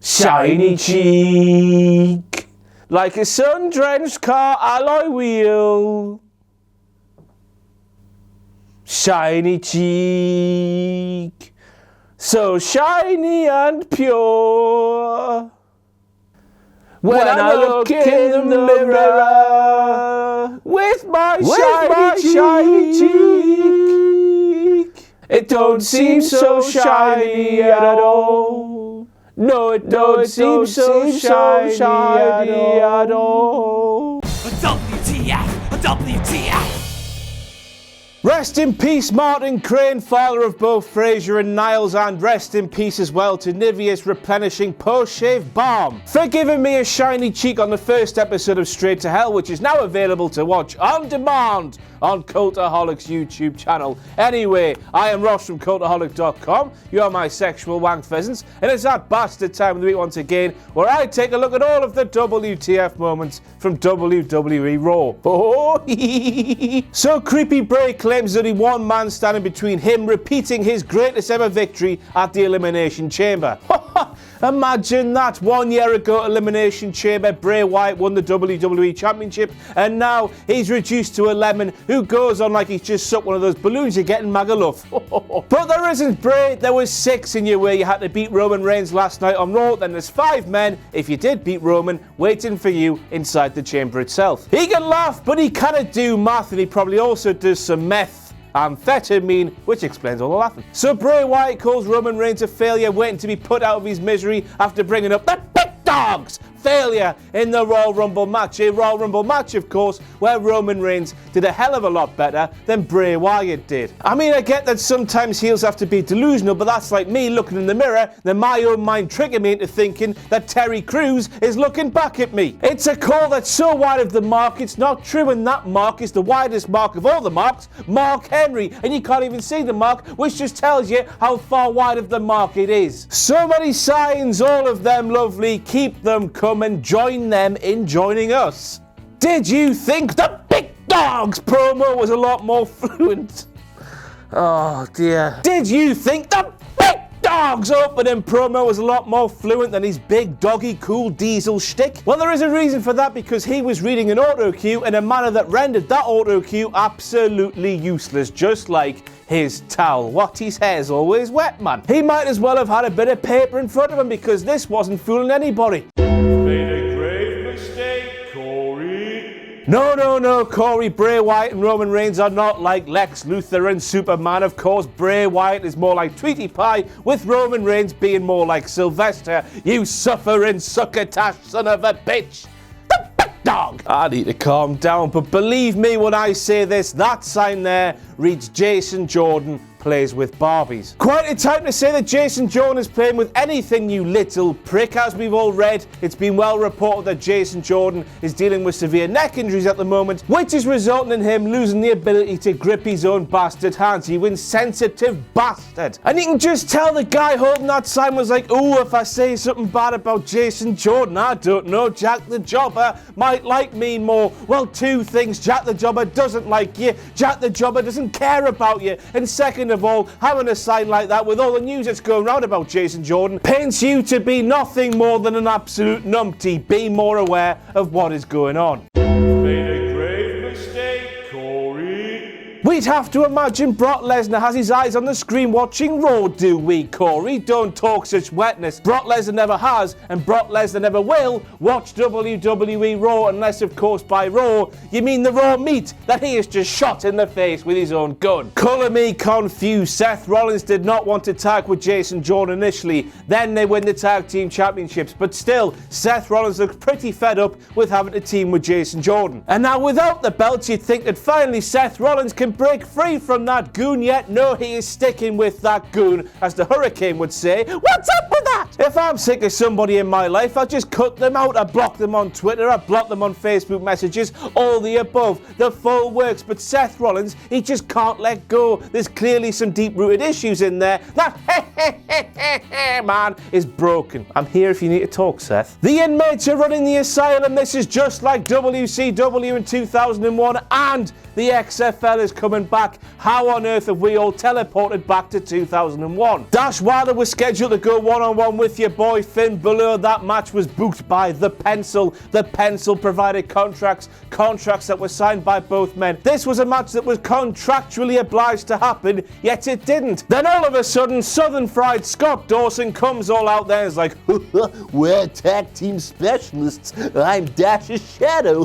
Shiny cheek, like a sun-drenched car alloy wheel. Shiny cheek, so shiny and pure. When I look in the mirror with my shiny cheek, it don't seem so shiny at all. No, it don't seem so shiny at all. WTF! WTF! Rest in peace, Martin Crane, father of both Fraser and Niles, and rest in peace as well to Nivea's replenishing post-shave balm for giving me a shiny cheek on the first episode of Straight to Hell, which is now available to watch on demand on Cultaholic's YouTube channel. Anyway, I am Ross from Cultaholic.com. You are my sexual wank pheasants, and it's that bastard time of the week once again where I take a look at all of the WTF moments from WWE Raw. Oh, so Creepy Bray claims that only one man standing between him repeating his greatest ever victory at the Elimination Chamber. Imagine that. 1 year ago, Elimination Chamber, Bray Wyatt won the WWE Championship, and now he's reduced to a lemon who goes on like he's just sucked one of those balloons you get in Magaluf. But there isn't Bray. There was 6 in your way. You had to beat Roman Reigns last night on Raw. Then there's 5 men, if you did beat Roman, waiting for you inside the chamber itself. He can laugh, but he cannot do math, and he probably also does some amphetamine, which explains all the laughing. So Bray Wyatt calls Roman Reigns a failure, waiting to be put out of his misery after bringing up the big dogs. Failure in the Royal Rumble match. A Royal Rumble match, of course, where Roman Reigns did a hell of a lot better than Bray Wyatt did. I mean, I get that sometimes heels have to be delusional, but that's like me looking in the mirror, then my own mind triggered me into thinking that Terry Crews is looking back at me. It's a call that's so wide of the mark, it's not true, and that mark is the widest mark of all the marks, Mark Henry, and you can't even see the mark, which just tells you how far wide of the mark it is. So many signs, all of them lovely, keep them coming. And join them in joining us. Did you think the Big Dogs promo was a lot more fluent? Oh dear. Did you think the Big Dogs opening promo was a lot more fluent than his big doggy cool diesel shtick? Well, there is a reason for that, because he was reading an auto cue in a manner that rendered that auto cue absolutely useless, just like his towel. What, his hair's always wet, man. He might as well have had a bit of paper in front of him, because this wasn't fooling anybody. Made a grave mistake, Corey. No, Corey. Bray Wyatt and Roman Reigns are not like Lex Luthor and Superman. Of course, Bray Wyatt is more like Tweety Pie, with Roman Reigns being more like Sylvester. You suffering succotash son of a bitch. Dog. I need to calm down, but believe me when I say this, that sign there reads Jason Jordan plays with Barbies. Quite a time to say that Jason Jordan is playing with anything, you little prick. As we've all read, it's been well reported that Jason Jordan is dealing with severe neck injuries at the moment, which is resulting in him losing the ability to grip his own bastard hands. You insensitive bastard. And you can just tell the guy holding that sign was like, oh, if I say something bad about Jason Jordan, I don't know, Jack the Jobber might like me more. Well, 2 things. Jack the Jobber doesn't like you. Jack the Jobber doesn't care about you. And second of all, having a sign like that with all the news that's going around about Jason Jordan paints you to be nothing more than an absolute numpty. Be more aware of what is going on. Made a grave mistake, Corey. We'd have to imagine Brock Lesnar has his eyes on the screen watching Raw, do we, Corey? Don't talk such wetness. Brock Lesnar never has, and Brock Lesnar never will, watch WWE Raw, unless, of course, by Raw, you mean the raw meat that he has just shot in the face with his own gun. Colour me confused. Seth Rollins did not want to tag with Jason Jordan initially. Then they win the tag team championships. But still, Seth Rollins looks pretty fed up with having to team with Jason Jordan. And now without the belts, you'd think that finally Seth Rollins can break free from that goon, yet no, he is sticking with that goon, as the Hurricane would say. What's up with that? If I'm sick of somebody in my life, I'll just cut them out. I block them on Twitter, I block them on Facebook messages, all the above, the full works. But Seth Rollins, he just can't let go. There's clearly some deep-rooted issues in there. That man is broken. I'm here if you need to talk, Seth. The inmates are running the asylum. This is just like WCW in 2001, and the XFL is coming coming back. How on earth have we all teleported back to 2001? Dash Wilder was scheduled to go one-on-one with your boy Finn Balor. That match was booked by The Pencil. The Pencil provided contracts that were signed by both men. This was a match that was contractually obliged to happen, yet it didn't. Then all of a sudden, Southern Fried Scott Dawson comes all out there and is like, we're tag team specialists. I'm Dash's shadow.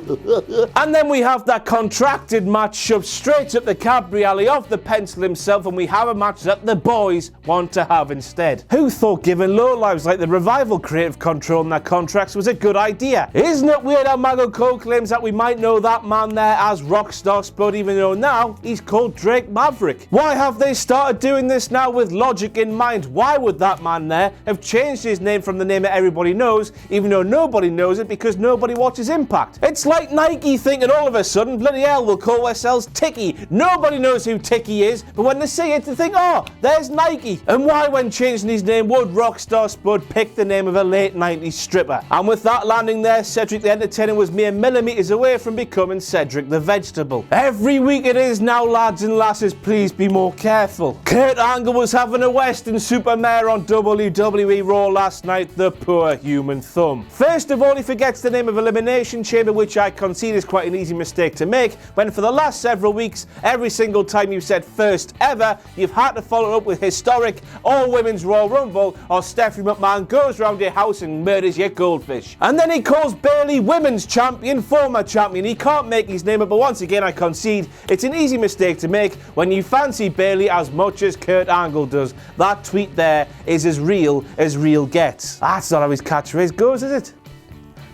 And then we have that contracted match shoved straight up the cabriolet of The Pencil himself, and we have a match that the boys want to have instead. Who thought giving lowlives like the Revival creative control in their contracts was a good idea? Isn't it weird how Mago Cole claims that we might know that man there as Rockstar Spud, even though now he's called Drake Maverick? Why have they started doing this now with logic in mind? Why would that man there have changed his name from the name that everybody knows, even though nobody knows it because nobody watches Impact? It's like Nike thinking all of a sudden, bloody hell, we'll call ourselves Tiki. Nobody knows who Tiki is, but when they see it, they think, oh, there's Nike. And why, when changing his name, would Rockstar Spud pick the name of a late 90s stripper? And with that landing there, Cedric the Entertainer was mere millimeters away from becoming Cedric the Vegetable. Every week it is now, lads and lasses, please be more careful. Kurt Angle was having a Western Supermare on WWE Raw last night, the poor human thumb. First of all, he forgets the name of Elimination Chamber, which I concede is quite an easy mistake to make, when for the last several weeks, every single time you've said first ever, you've had to follow it up with historic all-women's Royal Rumble, or Stephanie McMahon goes around your house and murders your goldfish. And then he calls Bayley Women's Champion, former champion. He can't make his name up, but once again I concede it's an easy mistake to make when you fancy Bayley as much as Kurt Angle does. That tweet there is as real gets. That's not how his catchphrase goes, is it?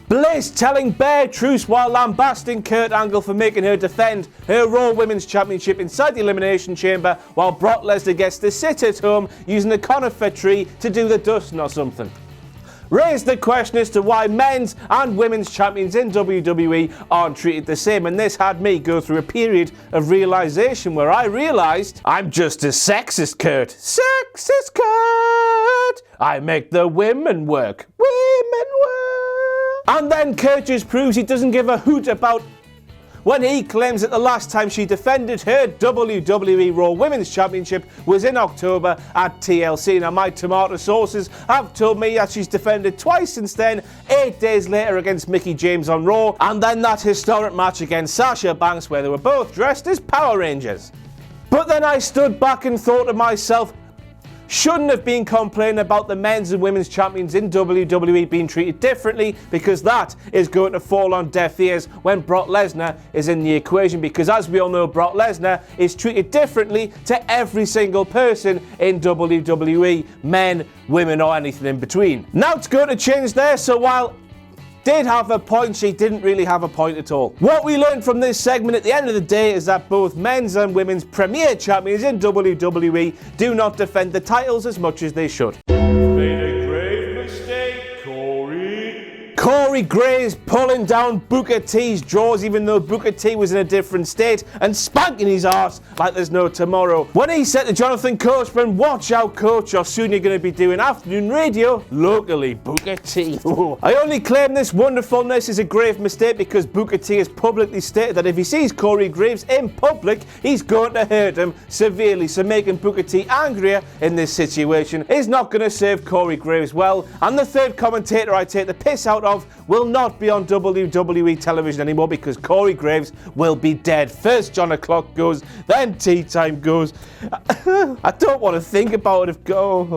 Bliss telling Bear truce while lambasting Kurt Angle for making her defend her Raw Women's Championship inside the Elimination Chamber while Brock Lesnar gets to sit at home using a conifer tree to do the dusting or something. Raised the question as to why men's and women's champions in WWE aren't treated the same, and this had me go through a period of realization where I realized I'm just as sexist, Kurt. Sexist Kurt! I make the women work. Women work! And then Kurt just proves he doesn't give a hoot about when he claims that the last time she defended her WWE Raw Women's Championship was in October at TLC. Now, my tomato sources have told me that she's defended twice since then, 8 days later against Mickie James on Raw, and then that historic match against Sasha Banks where they were both dressed as Power Rangers. But then I stood back and thought to myself, shouldn't have been complaining about the men's and women's champions in WWE being treated differently, because that is going to fall on deaf ears when Brock Lesnar is in the equation, because as we all know, Brock Lesnar is treated differently to every single person in WWE, men, women or anything in between. Now it's going to change there, so while did have a point, she didn't really have a point at all. What we learned from this segment at the end of the day is that both men's and women's premier champions in WWE do not defend the titles as much as they should. Made a grave mistake, Corey. Corey Graves pulling down Booker T's drawers even though Booker T was in a different state and spanking his arse like there's no tomorrow. When he said to Jonathan Coachman, watch out coach, or soon you're going to be doing afternoon radio locally, Booker T. I only claim this wonderfulness is a grave mistake because Booker T has publicly stated that if he sees Corey Graves in public, he's going to hurt him severely, so making Booker T angrier in this situation is not going to serve Corey Graves well, and the third commentator I take the piss out of will not be on WWE television anymore because Corey Graves will be dead. First John O'Clock goes, then Tea Time goes. I don't want to think about it.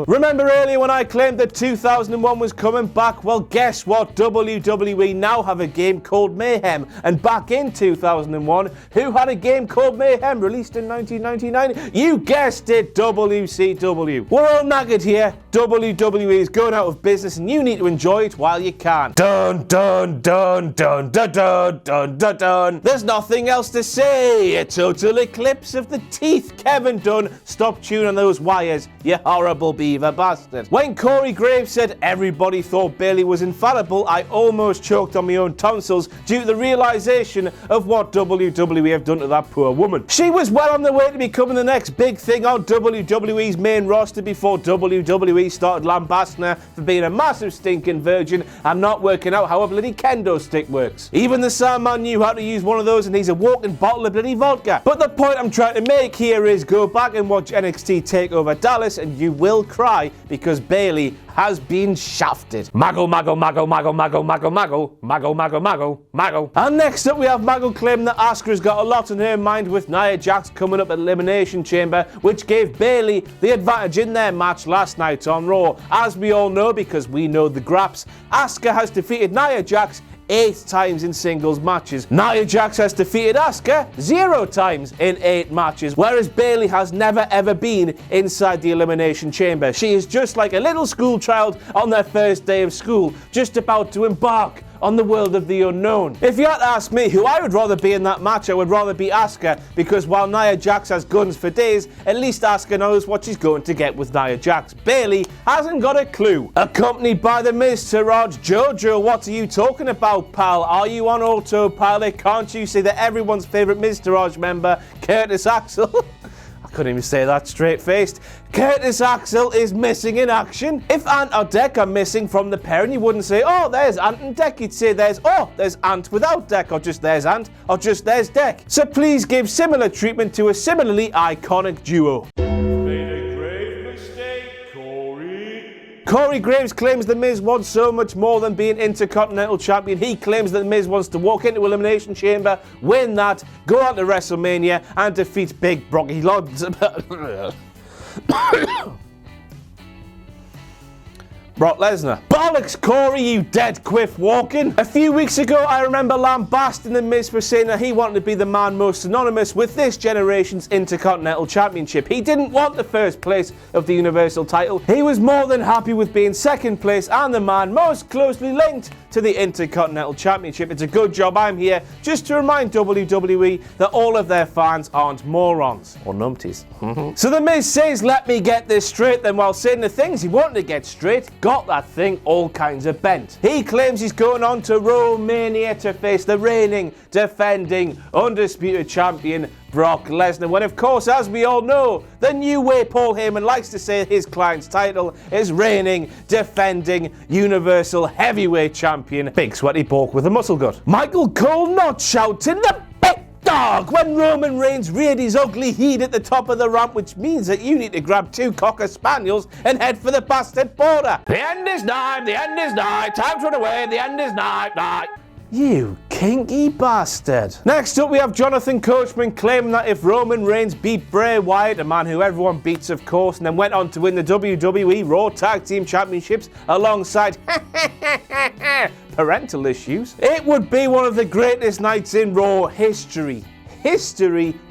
Remember earlier when I claimed that 2001 was coming back? Well, guess what? WWE now have a game called Mayhem. And back in 2001, who had a game called Mayhem released in 1999? You guessed it, WCW. We're all knackered here. WWE is going out of business and you need to enjoy it while you can. Dun dun dun dun dun dun dun dun dun. There's nothing else to say. A total eclipse of the teeth. Kevin Dunn, stop tuning on those wires, you horrible beaver bastard. When Corey Graves said everybody thought Bayley was infallible, I almost choked on my own tonsils due to the realization of what WWE have done to that poor woman. She was well on the way to becoming the next big thing on WWE's main roster before WWE WWE started lambasting her for being a massive stinking virgin and not working out how a bloody kendo stick works. Even the Sandman knew how to use one of those and he's a walking bottle of bloody vodka. But the point I'm trying to make here is go back and watch NXT TakeOver Dallas and you will cry because Bayley has been shafted. Maggle, maggle, maggle, maggle, maggle, maggle, maggle, maggle, maggle, maggle, maggle. And next up we have Maggle claiming that Asuka's got a lot on her mind with Nia Jax coming up at Elimination Chamber, which gave Bayley the advantage in their match last night on Raw. As we all know, because we know the graps, Asuka has defeated Nia Jax 8 times in singles matches. Nia Jax has defeated Asuka 0 times in 8 matches, whereas Bayley has never ever been inside the Elimination Chamber. She is just like a little school child on their first day of school, just about to embark on the world of the unknown. If you had to ask me who I would rather be in that match, I would rather be Asuka, because while Nia Jax has guns for days, at least Asuka knows what she's going to get with Nia Jax. Bayley hasn't got a clue. Accompanied by the Miz, Siraj, Jojo, what are you talking about, pal? Are you on autopilot? Can't you see that everyone's favourite Miz Taraj member, Curtis Axel, couldn't even say that straight-faced, Curtis Axel is missing in action? If Ant or Dec are missing from the pairing, you wouldn't say, oh, there's Ant and Dec. You'd say there's Ant without Dec, or just there's Ant, or just there's Dec. So please give similar treatment to a similarly iconic duo. Made a grave mistake, Corey. Corey Graves claims The Miz wants so much more than being Intercontinental Champion. He claims that The Miz wants to walk into Elimination Chamber, win that, go on to WrestleMania, and defeat Big Brocky Brock Lesnar. Bollocks, Corey, you dead quiff walking. A few weeks ago, I remember lambasting The Miz for saying that he wanted to be the man most synonymous with this generation's Intercontinental Championship. He didn't want the first place of the Universal title. He was more than happy with being second place and the man most closely linked to the Intercontinental Championship. It's a good job I'm here just to remind WWE that all of their fans aren't morons. Or numpties. So The Miz says, let me get this straight, then while saying the things he wanted to get straight, got that thing all kinds of bent. He claims he's going on to WrestleMania to face the reigning, defending, undisputed champion Brock Lesnar, when of course, as we all know, the new way Paul Heyman likes to say his client's title is reigning, defending, universal heavyweight champion, Big Sweaty Pork with a muscle gut. Michael Cole not shouting the big dog when Roman Reigns reared his ugly head at the top of the ramp, which means that you need to grab 2 Cocker Spaniels and head for the bastard border. The end is nigh, the end is nigh, time to run away, the end is nigh, nigh. You kinky bastard. Next up we have Jonathan Coachman claiming that if Roman Reigns beat Bray Wyatt, a man who everyone beats of course, and then went on to win the WWE Raw Tag Team Championships alongside parental issues, it would be one of the greatest nights in Raw history.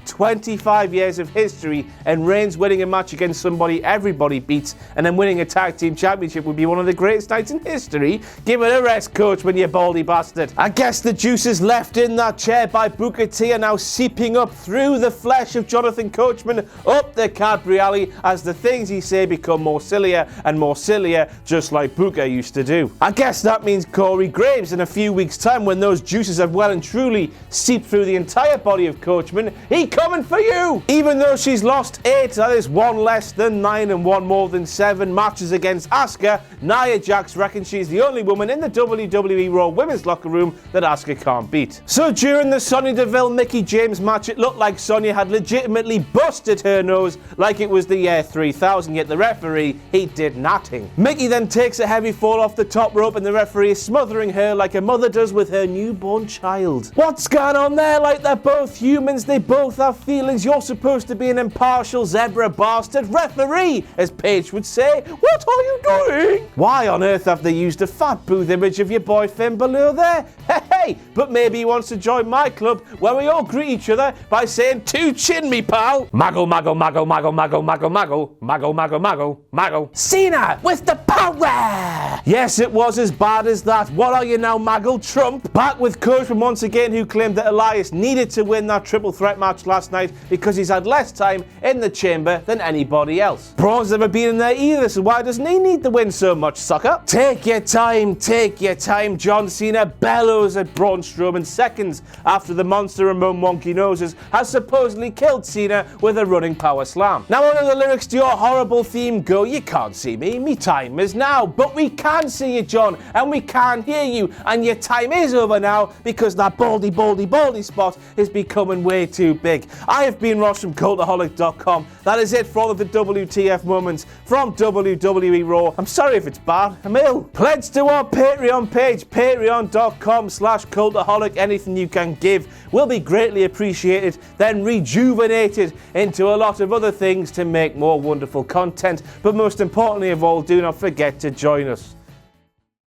25 years of history, and Reigns winning a match against somebody everybody beats and then winning a tag team championship would be one of the greatest nights in history. Give it a rest, Coachman, you baldy bastard. I guess the juices left in that chair by Booker T are now seeping up through the flesh of Jonathan Coachman, up the Cadbury alley, as the things he say become more sillier and more sillier, just like Booker used to do. I guess that means Corey Graves in a few weeks' time, when those juices have well and truly seeped through the entire body of Coachman, he coming for you! Even though she's lost 8, that is 1 less than 9 and 1 more than 7 matches against Asuka, Nia Jax reckons she's the only woman in the WWE Raw Women's locker room that Asuka can't beat. So during the Sonya Deville-Mickie James match, it looked like Sonya had legitimately busted her nose like it was the year 3000, yet the referee, he did nothing. Mickie then takes a heavy fall off the top rope and the referee is smothering her like a mother does with her newborn child. What's going on there? Like they're both humans, they both have feelings. You're supposed to be an impartial zebra bastard referee, as Paige would say. What are you doing? Why on earth have they used a FatBooth image of your boy Finn below there? Hey, but maybe he wants to join my club where we all greet each other by saying "two chin me pal." Maggle, maggle, maggle, maggle, maggle, maggle, maggle, maggle, maggle, maggle, maggle. Cena with the power. Yes, it was as bad as that. What are you now, Maggle? Trump? Back with Coachman once again, who claimed that Elias needed to win that triple threat match last night because he's had less time in the chamber than anybody else. Braun's never been in there either, so why doesn't he need the win so much, sucker? Take your time, John Cena bellows at Braun Strowman seconds after the monster among monkey noses has supposedly killed Cena with a running power slam. Now one of the lyrics to your horrible theme go, "You can't see me time is now." But we can see you, John, and we can hear you, and your time is over now because that baldy spot is becoming way too big. I have been Ross from Cultaholic.com. That is it for all of the WTF moments from WWE Raw. I'm sorry if it's bad, I'm ill. Pledge to our Patreon page, patreon.com/Cultaholic. Anything you can give will be greatly appreciated, then rejuvenated into a lot of other things to make more wonderful content. But most importantly of all, do not forget to join us.